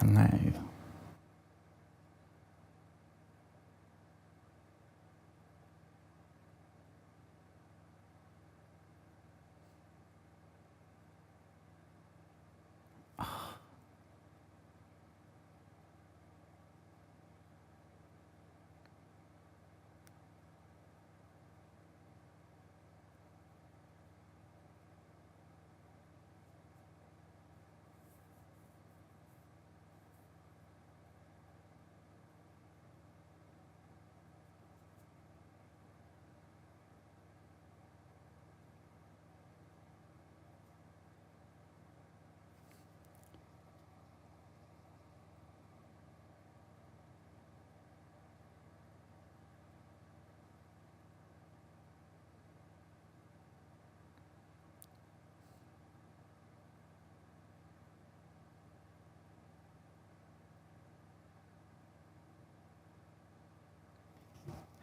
hello.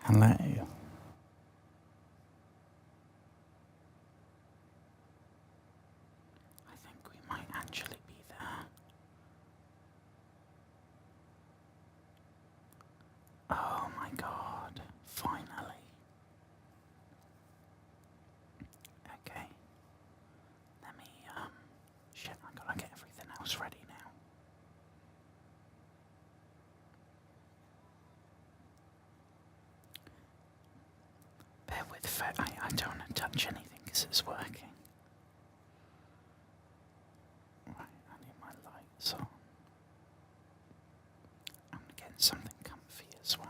Hello. I think we might actually be there. Oh my god, finally. Okay. Let me, shit, I gotta get everything else ready now. Bear with I don't want to touch anything because it's working. Right, I need my lights on. I'm getting something comfy as well.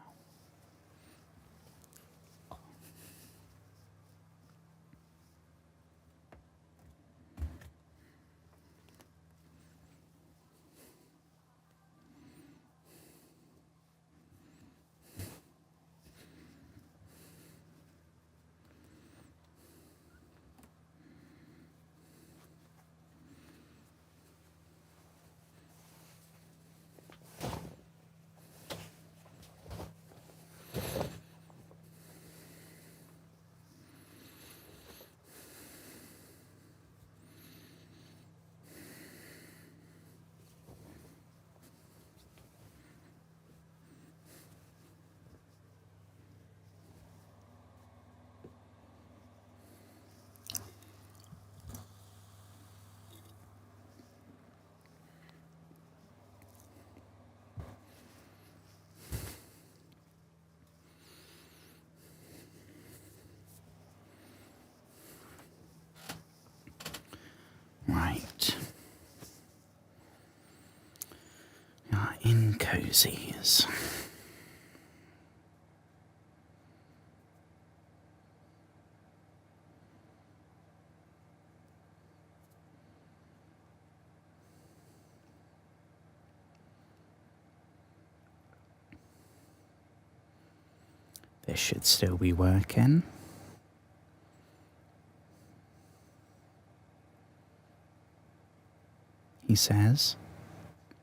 Right. In cozies. This should still be working. He says.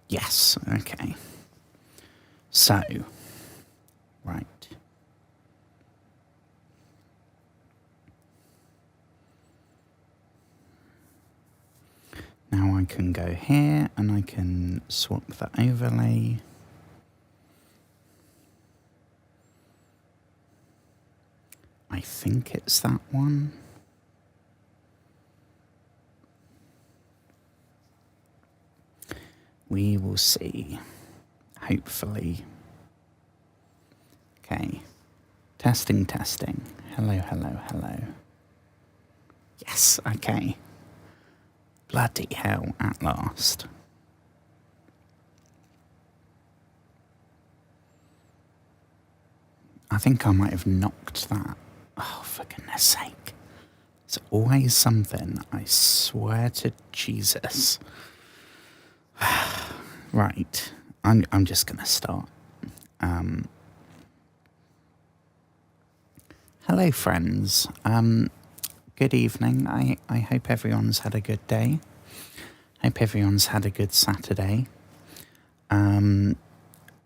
Yes, okay. So, right. Now I can go here and I can swap the overlay. I think it's that one. We will see. Hopefully. Okay. Testing. Hello. Yes, okay. Bloody hell, at last. I think I might have knocked that. Oh, for goodness sake. It's always something, I swear to Jesus. Right, I'm just gonna start. Hello, friends. Good evening. I hope everyone's had a good day. Hope everyone's had a good Saturday.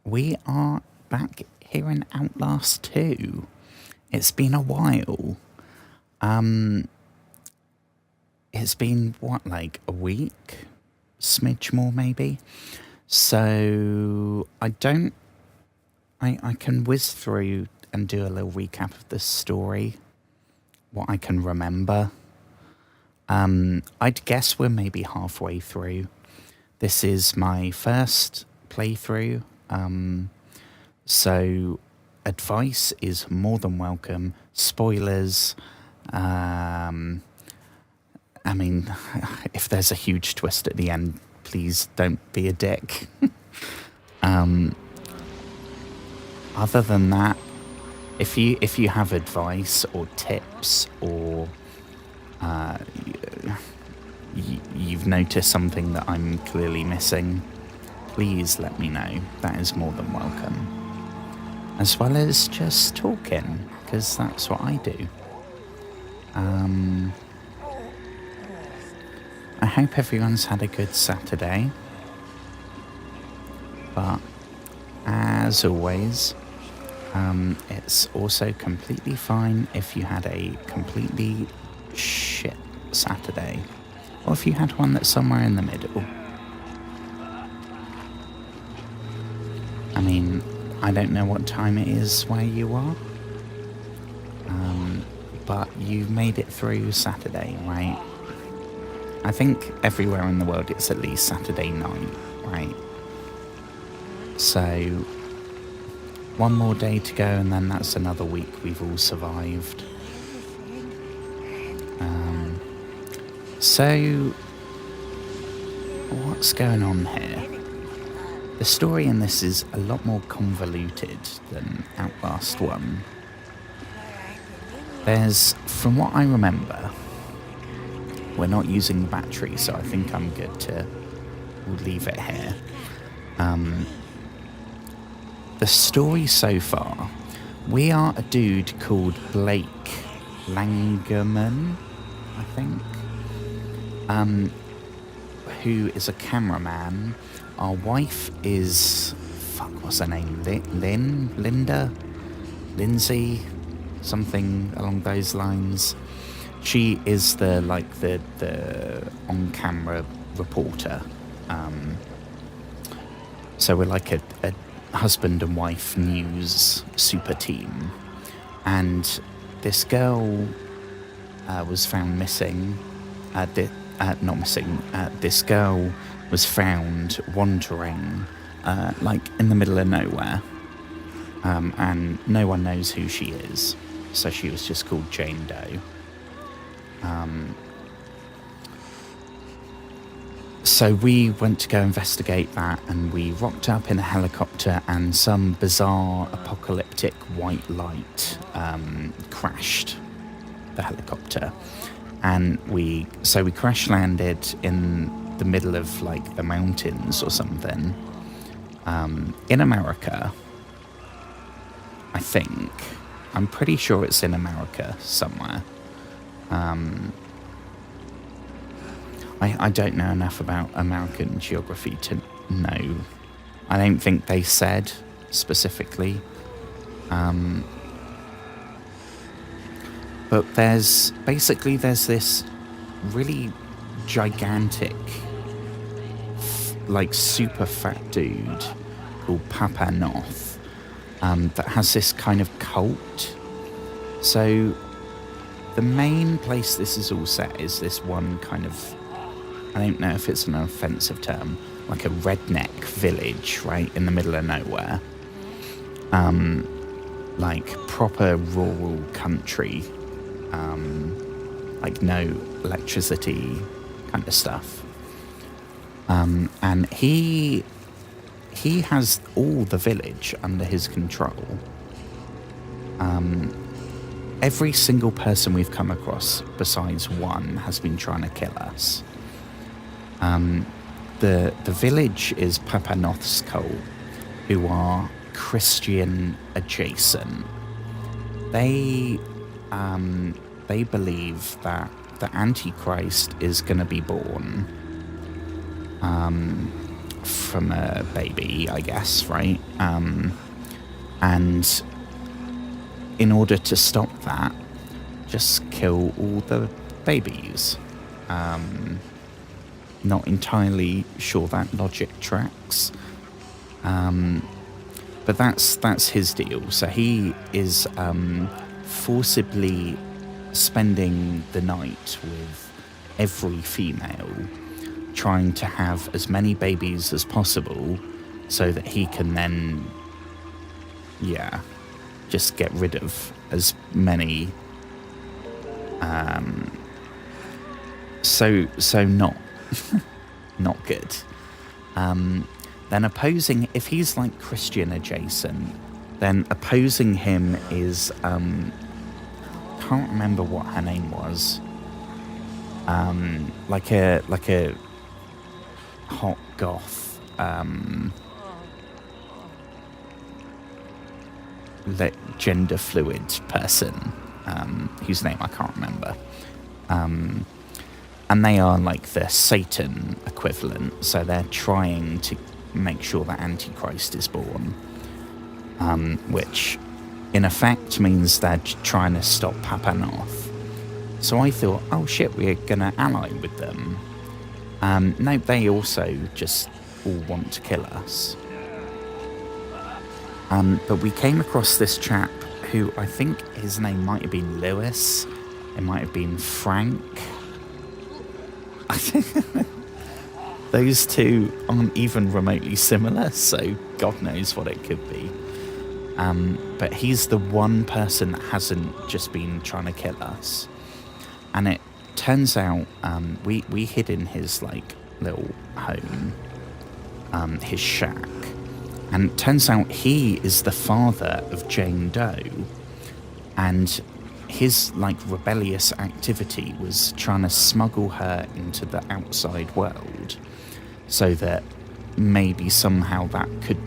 We are back here in Outlast 2. It's been a while. It's been, what, like a week? Smidge more, maybe? So I can whiz through and do a little recap of this story, what I can remember. I'd guess we're maybe halfway through. This is my first playthrough, so advice is more than welcome. Spoilers, I mean, if there's a huge twist at the end, please don't be a dick. Other than that, if you have advice or tips or you've noticed something that I'm clearly missing, please let me know. That is more than welcome. As well as just talking, because that's what I do. I hope everyone's had a good Saturday. But as always, it's also completely fine if you had a completely shit Saturday. Or if you had one that's somewhere in the middle. I mean, I don't know what time it is where you are. But you made it through Saturday, right? I think everywhere in the world it's at least Saturday night, right? So, one more day to go and then that's another week we've all survived. So, what's going on here? The story in this is a lot more convoluted than Outlast 1. There's, from what I remember, we're not using the battery, so I think I'm good to we'll leave it here. The story so far, we are a dude called Blake Langerman, I think, who is a cameraman. Our wife is, what's her name? Lindsay, something along those lines. She is the on-camera reporter. So we're like a husband and wife news super team. And this girl was found missing. Not missing. This girl was found wandering in the middle of nowhere. And no one knows who she is. So she was just called Jane Doe. So we went to go investigate that, and we rocked up in a helicopter, and some bizarre apocalyptic white light crashed the helicopter, and we crash landed in the middle of the mountains or something, in America. I think. I'm pretty sure it's in America somewhere. I don't know enough about American geography to know. I don't think they said specifically. But there's this really gigantic, super fat dude called Papa Noth, that has this kind of cult. So the main place this is all set is this one kind of, I don't know if it's an offensive term, like a redneck village, right, in the middle of nowhere. Proper rural country, no electricity kind of stuff. And he has all the village under his control. Every single person we've come across, besides one, has been trying to kill us. The village is Papa Noth's cult, who are Christian adjacent. They believe that the Antichrist is going to be born from a baby, I guess, right? And in order to stop that, just kill all the babies. Not entirely sure that logic tracks. But that's his deal. So he is forcibly spending the night with every female, trying to have as many babies as possible so that he can then, just get rid of as many. So not not good. Then opposing, if he's like Christian adjacent, then opposing him is can't remember what her name was. Like a hot goth, gender fluid person, whose name I can't remember. And they are like the Satan equivalent, so they're trying to make sure that Antichrist is born, which in effect means they're trying to stop Papanoth. So I thought, oh shit, we're gonna ally with them. No, they also just all want to kill us. But we came across this chap who I think his name might have been Lewis, it might have been Frank. I think those two aren't even remotely similar, so God knows what it could be. But he's the one person that hasn't just been trying to kill us. And it turns out we hid in his like little home, his shack. And it turns out he is the father of Jane Doe. And his like rebellious activity was trying to smuggle her into the outside world so that maybe somehow that could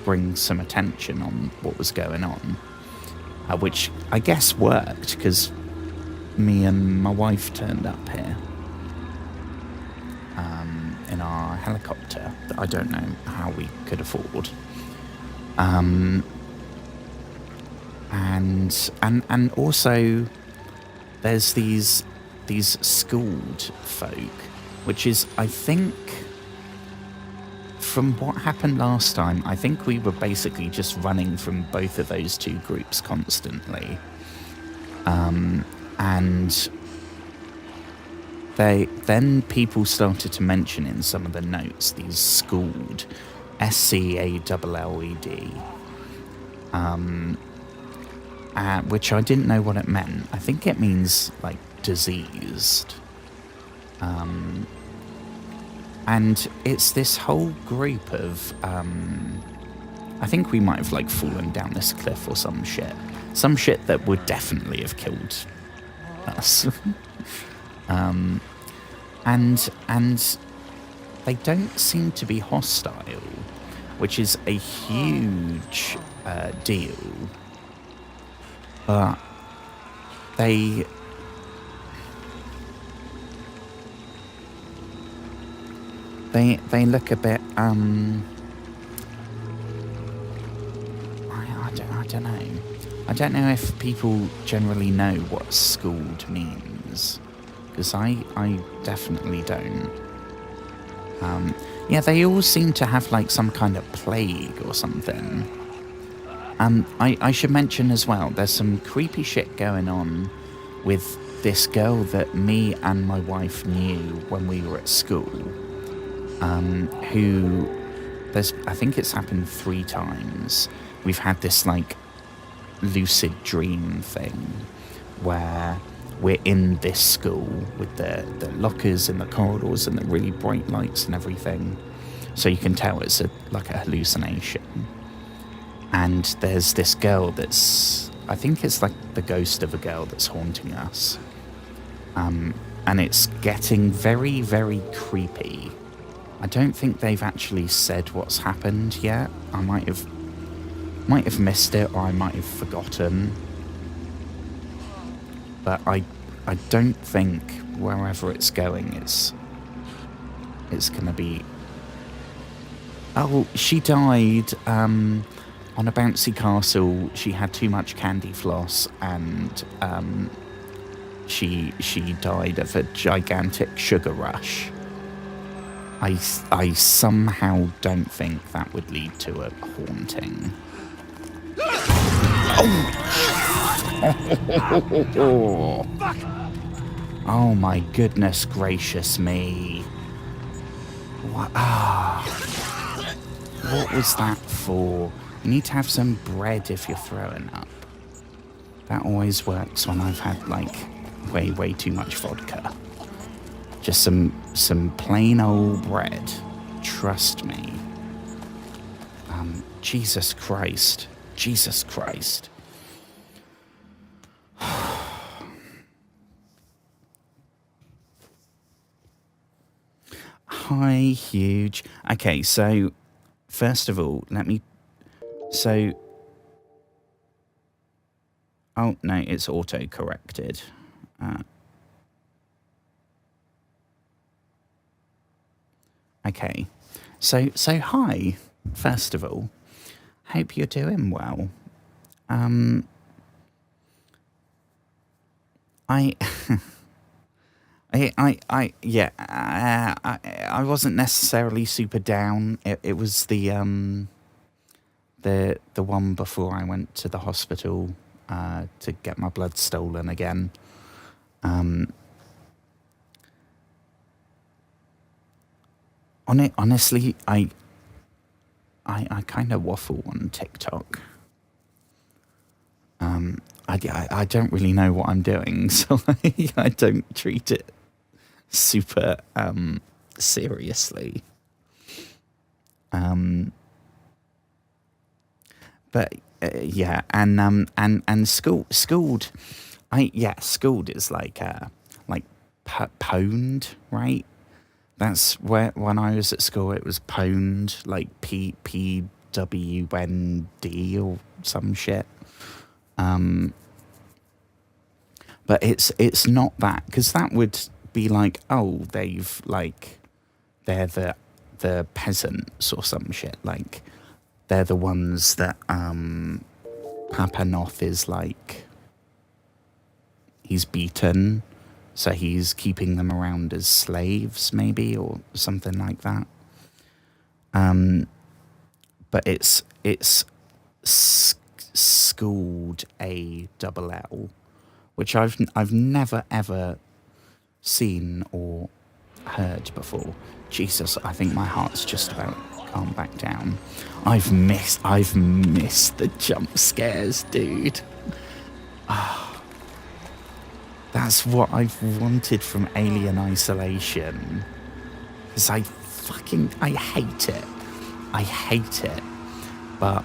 bring some attention on what was going on, which I guess worked because me and my wife turned up here in our helicopter that I don't know how we could afford. And also there's these schooled folk, which is, I think, from what happened last time, I think we were basically just running from both of those two groups constantly. And then people started to mention in some of the notes these schooled, SCALLED, which I didn't know what it meant. I think it means like diseased. And it's this whole group of, I think we might have like fallen down this cliff or some shit that would definitely have killed us. And they don't seem to be hostile, which is a huge deal. But they look a bit I don't know. I don't know if people generally know what schooled means, because I definitely don't. They all seem to have like some kind of plague or something. I should mention as well, there's some creepy shit going on with this girl that me and my wife knew when we were at school, who I think it's happened 3 times. We've had this like lucid dream thing where we're in this school with the lockers and the corridors and the really bright lights and everything, so you can tell it's like a hallucination. And there's this girl that's, I think it's like the ghost of a girl that's haunting us. And it's getting very, very creepy. I don't think they've actually said what's happened yet. I might have missed it, or I might have forgotten. But I don't think wherever it's going it's gonna be... Oh, she died on a bouncy castle. She had too much candy floss, and she died of a gigantic sugar rush. I somehow don't think that would lead to a haunting. Oh, oh my goodness gracious me. What? What was that for? You need to have some bread if you're throwing up. That always works when I've had, like, way too much vodka. Just some plain old bread. Trust me. Jesus Christ. Jesus Christ. Hi, huge. Okay, so first of all, let me... So... Oh, no, it's auto-corrected. Okay, so hi, first of all. Hope you're doing well. Yeah, I wasn't necessarily super down. It was the one before I went to the hospital to get my blood stolen again. Honestly, I kind of waffle on TikTok. I don't really know what I'm doing, so I don't treat it super seriously. But yeah, and schooled. Schooled is like pwned, right? That's where when I was at school it was pwned, like PWND or some shit. But it's not that, because that would be like, oh, they're the peasants or some shit, like they're the ones that Papanoth is like, he's beaten, so he's keeping them around as slaves, maybe, or something like that. But it's schooled ALL, which I've never ever seen or heard before. Jesus, I think my heart's just about calmed back down. I've missed the jump scares, dude. That's what I've wanted from Alien Isolation. Because I hate it. I hate it. But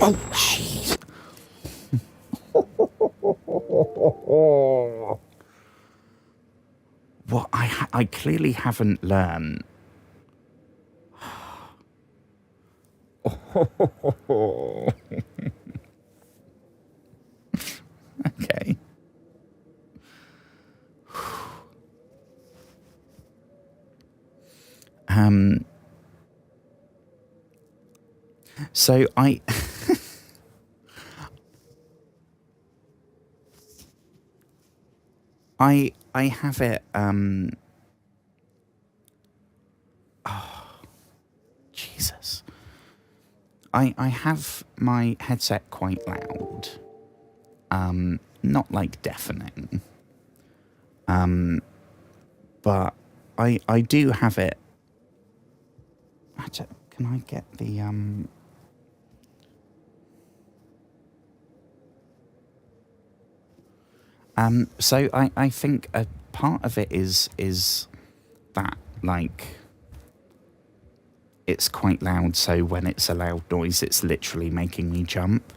oh, jeez. What I clearly haven't learned. Okay. So I have it, oh, Jesus. I have my headset quite loud. Not like deafening. But I do have it. Can I get the, so I think a part of it is that, like, it's quite loud, so when it's a loud noise, it's literally making me jump.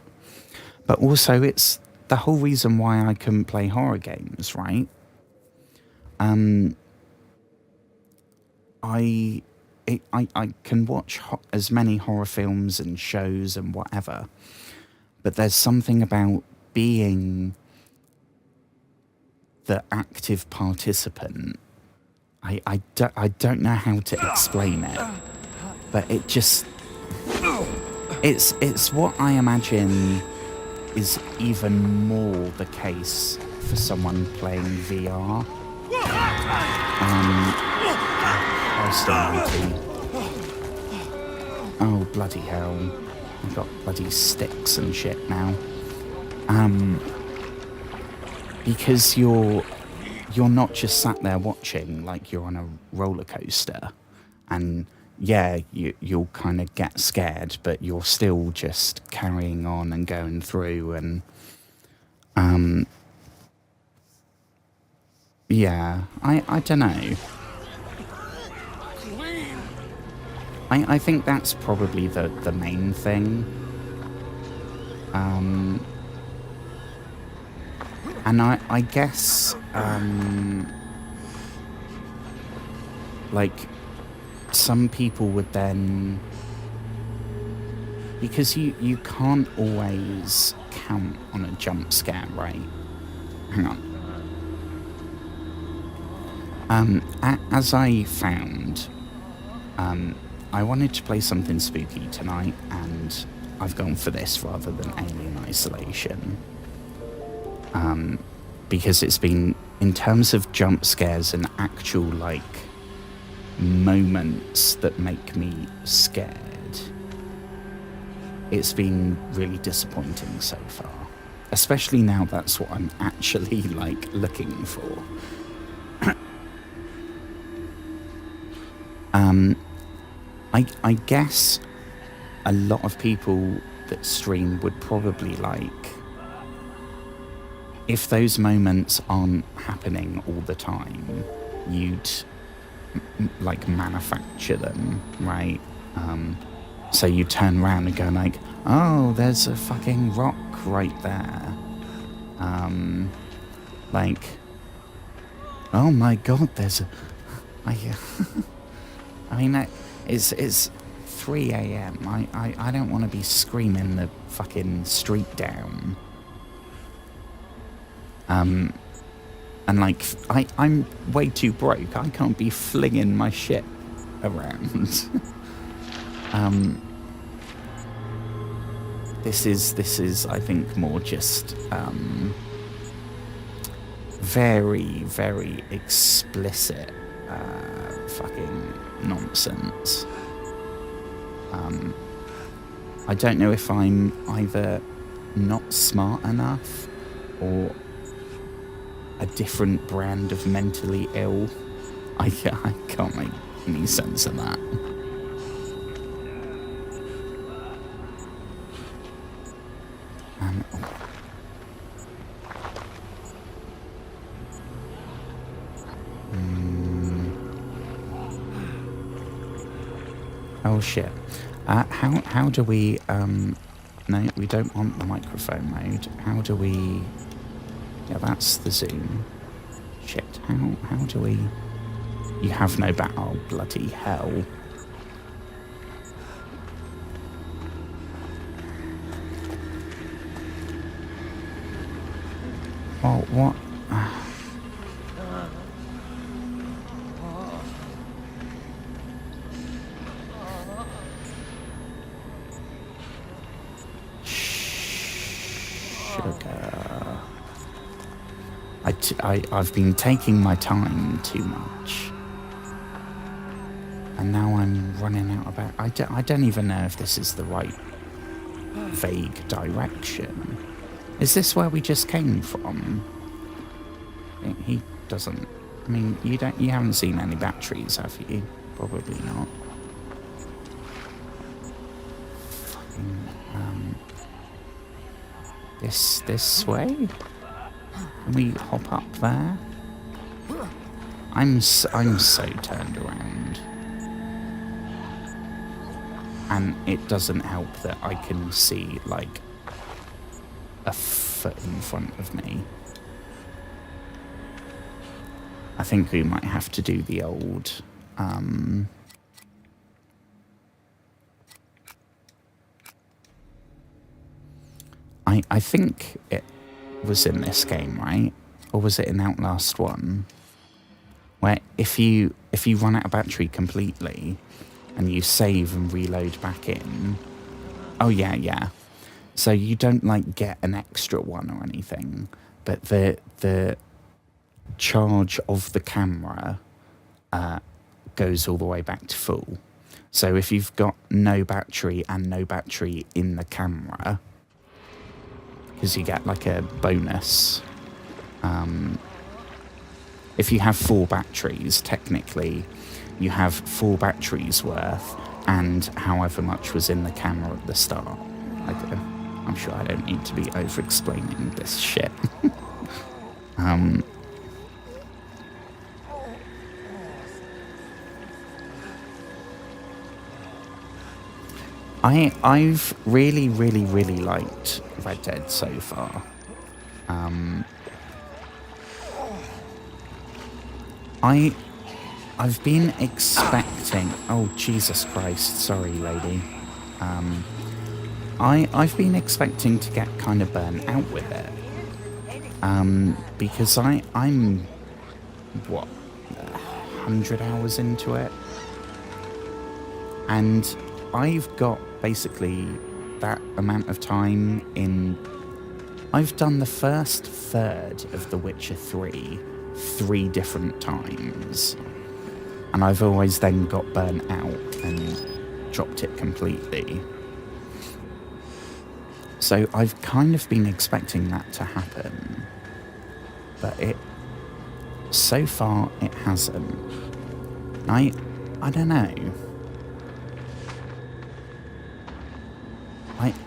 But also, it's the whole reason why I couldn't play horror games, right? I can watch as many horror films and shows and whatever, but there's something about being the active participant. I don't know how to explain it, but it just, it's what I imagine is even more the case for someone playing VR. Christ almighty. Oh, bloody hell. I've got bloody sticks and shit now. Because you're not just sat there watching like you're on a roller coaster, and yeah, you'll kind of get scared, but you're still just carrying on and going through, and yeah, I don't know. I think that's probably the main thing. And I guess, like, some people would then... Because you can't always count on a jump scare, right? Hang on. As I found, I wanted to play something spooky tonight, and I've gone for this rather than Alien Isolation. Because it's been, in terms of jump scares and actual, like, moments that make me scared, it's been really disappointing so far. Especially now that's what I'm actually, like, looking for. I guess a lot of people that stream would probably like, if those moments aren't happening all the time, you'd like manufacture them, right? So you turn around and go like, oh, there's a fucking rock right there. Like, oh my god, there's a... I mean, it's 3 a.m. I don't want to be screaming the fucking street down. And like, I'm way too broke. I can't be flinging my shit around. This is, I think, more just very, very explicit fucking nonsense. I don't know if I'm either not smart enough or a different brand of mentally ill. I can't make any sense of that. Oh shit. How do we no, we don't want the microphone mode. How do we... Yeah, that's the zoom. Shit, how do we... You have no back... Oh, bloody hell. Oh, what? I've been taking my time too much, and now I'm running out of... I don't even know if this is the right vague direction. Is this where we just came from? He doesn't... I mean, you haven't seen any batteries, have you? Probably not. Fucking, this way? Can we hop up there? I'm so turned around. And it doesn't help that I can see, like, a foot in front of me. I think we might have to do the old... I think it was in this game, right? Or was it in Outlast 1? Where if you run out of battery completely and you save and reload back in... Oh, yeah. So you don't, like, get an extra one or anything, but the charge of the camera goes all the way back to full. So if you've got no battery and no battery in the camera, because you get like a bonus, if you have 4 batteries, technically you have 4 batteries worth and however much was in the camera at the start. I'm sure I don't need to be over-explaining this shit. I've really, really, really liked Red Dead so far. I've been expecting... Oh, Jesus Christ. Sorry, lady. I've been expecting to get kind of burnt out with it. Because I'm... What? 100 hours into it? And I've got basically that amount of time in... I've done the first third of The Witcher 3 different times. And I've always then got burnt out and dropped it completely. So I've kind of been expecting that to happen. But so far it hasn't. I don't know.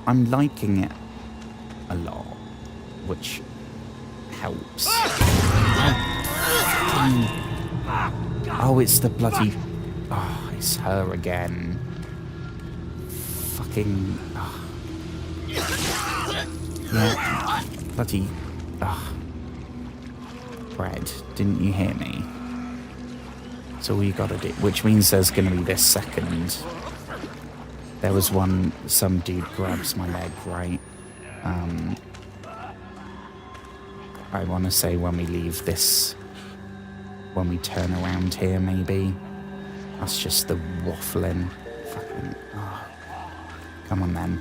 I'm liking it a lot, which helps. Oh, it's the bloody... Oh, it's her again. Fucking... Oh. Yeah, bloody... Oh. Bread, didn't you hear me? That's all you gotta do. Which means there's gonna be this second... There was some dude grabs my leg, right? I want to say when we leave this, when we turn around here, maybe. That's just the waffling. Fucking, oh. Come on then,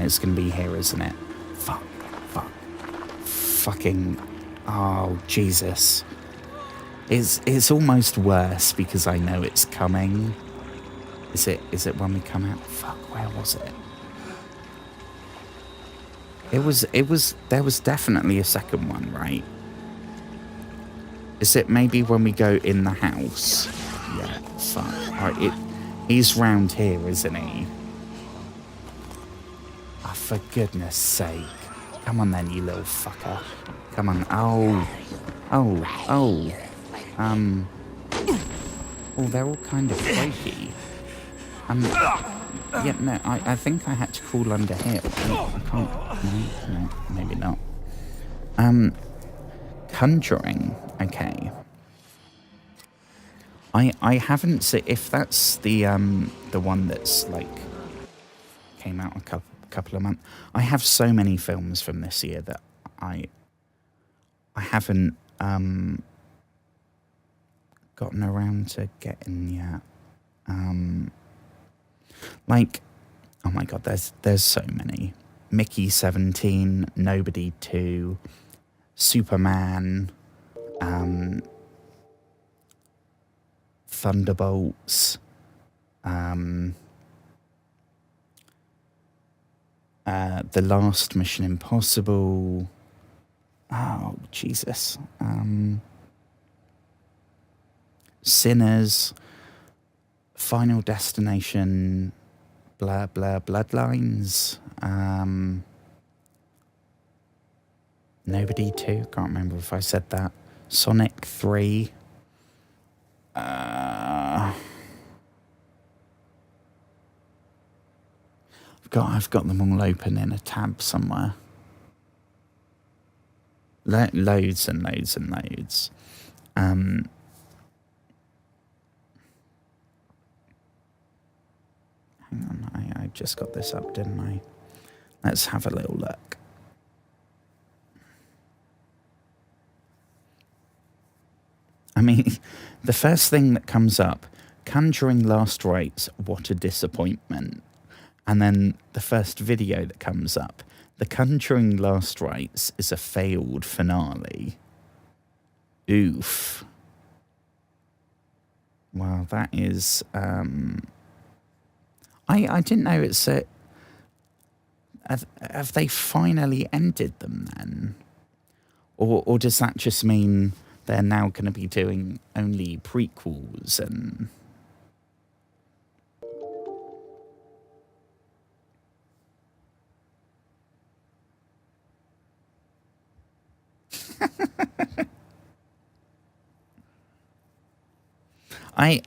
it's going to be here, isn't it? Fuck. Fucking, oh, Jesus. It's almost worse because I know it's coming. Is it when we come out? Fuck, where was it? There was definitely a second one, right? Is it maybe when we go in the house? Yeah, fuck. Alright, he's round here, isn't he? Oh, for goodness sake. Come on then, you little fucker. Come on. Oh, they're all kind of quaky. Yeah, no, I think I had to crawl under here. I can't, no, maybe not. Conjuring, okay. I haven't seen, if that's the one that's, like, came out a couple of months. I have so many films from this year that I haven't, gotten around to getting yet. Like, oh my god, there's so many. Mickey 17, Nobody 2, Superman, Thunderbolts, the last Mission Impossible. Oh, Jesus. Sinners, Final Destination, blah, blah, Bloodlines, Nobody 2, can't remember if I said that, Sonic 3, I've got them all open in a tab somewhere. Loads and loads and loads. Hang on, I just got this up, didn't I? Let's have a little look. I mean, the first thing that comes up, Conjuring Last Rites, what a disappointment. And then the first video that comes up, The Conjuring Last Rites is a failed finale. Oof. Well, that is... I didn't know it's a... Have they finally ended them then? Or does that just mean they're now going to be doing only prequels and... I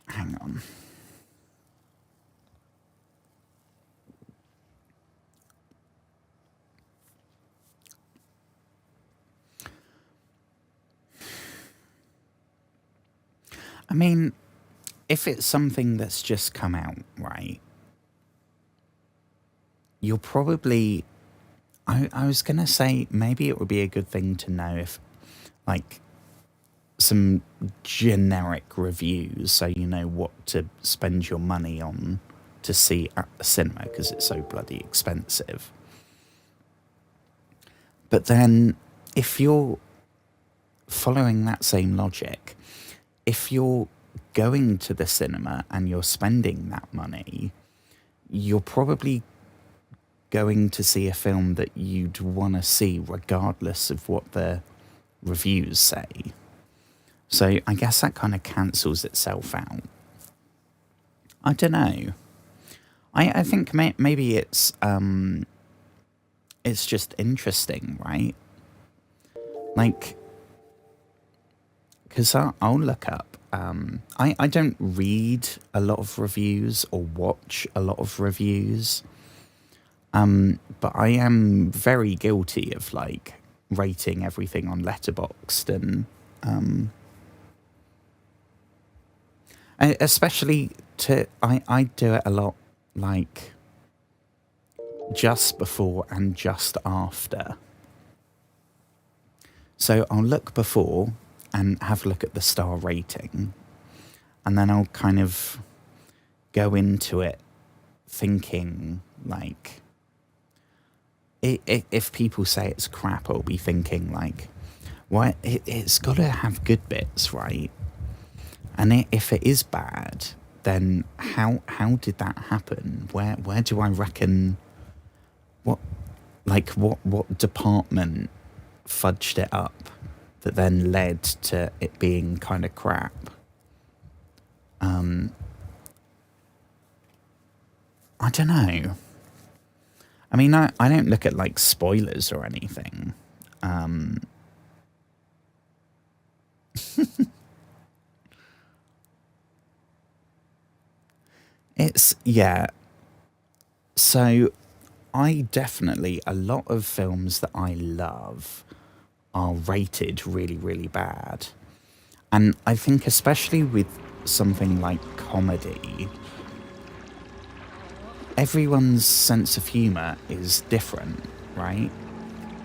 hang on. I mean, if it's something that's just come out, right, you'll probably... I was going to say maybe it would be a good thing to know if, like, some generic reviews so you know what to spend your money on to see at the cinema because it's so bloody expensive. But then if you're following that same logic, if you're going to the cinema and you're spending that money, you're probably going to see a film that you'd want to see regardless of what the reviews say. So I guess that kind of cancels itself out. I don't know. I think maybe it's just interesting, right? Like, because I'll look up. I don't read a lot of reviews or watch a lot of reviews. But I am very guilty of, like, rating everything on Letterboxd and especially I do it a lot, like, just before and just after. So I'll look before and have a look at the star rating, and then I'll kind of go into it thinking, like, if people say it's crap, I'll be thinking, like, why it's got to have good bits, right? And if it is bad, then how did that happen? Where do I reckon what department fudged it up that then led to it being kind of crap? I don't know. I mean, I don't look at, like, spoilers or anything. Yeah. So I definitely, a lot of films that I love are rated really, really bad. And I think especially with something like comedy, everyone's sense of humour is different, right?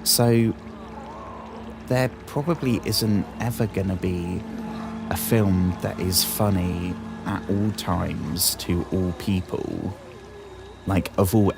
So there probably isn't ever going to be a film that is funny at all times to all people, like, of all